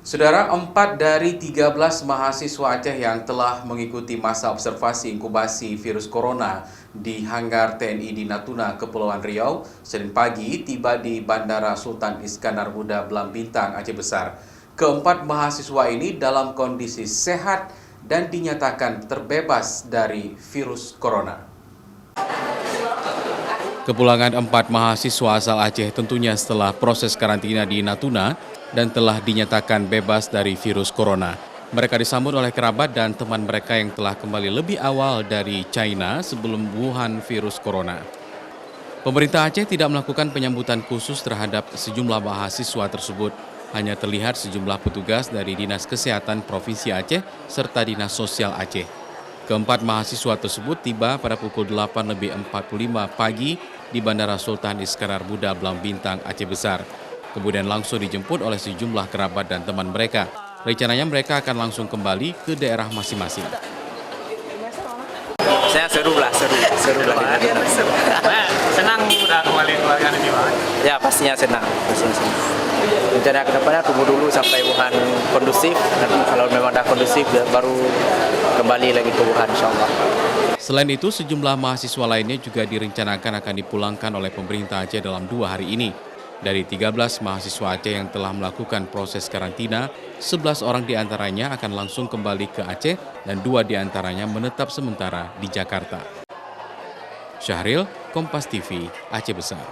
Saudara, 4 dari 13 mahasiswa Aceh yang telah mengikuti masa observasi inkubasi virus corona di Hanggar TNI di Natuna, Kepulauan Riau, Senin pagi tiba di Bandara Sultan Iskandar Muda Belambintang, Aceh Besar. Keempat mahasiswa ini dalam kondisi sehat dan dinyatakan terbebas dari virus corona. Kepulangan 4 mahasiswa asal Aceh tentunya setelah proses karantina di Natuna dan telah dinyatakan bebas dari virus corona. Mereka disambut oleh kerabat dan teman mereka yang telah kembali lebih awal dari China sebelum Wuhan virus corona. Pemerintah Aceh tidak melakukan penyambutan khusus terhadap sejumlah mahasiswa tersebut. Hanya terlihat sejumlah petugas dari Dinas Kesehatan Provinsi Aceh serta Dinas Sosial Aceh. Keempat mahasiswa tersebut tiba pada pukul 8.45 pagi di Bandara Sultan Iskandar Muda Belambintang, Aceh Besar. Kemudian langsung dijemput oleh sejumlah kerabat dan teman mereka. Rencananya mereka akan langsung kembali ke daerah masing-masing. Saya seru lah. Senang udah kembali keluarga di Pak? Ya pastinya senang. Rencana ke depannya tunggu dulu sampai Wuhan kondusif. Nanti kalau memang dah kondusif baru kembali lagi ke Wuhan, insya Allah. Selain itu, sejumlah mahasiswa lainnya juga direncanakan akan dipulangkan oleh pemerintah Aceh dalam 2 hari ini. Dari 13 mahasiswa Aceh yang telah melakukan proses karantina, 11 orang diantaranya akan langsung kembali ke Aceh dan 2 diantaranya menetap sementara di Jakarta. Syahril, Kompas TV, Aceh Besar.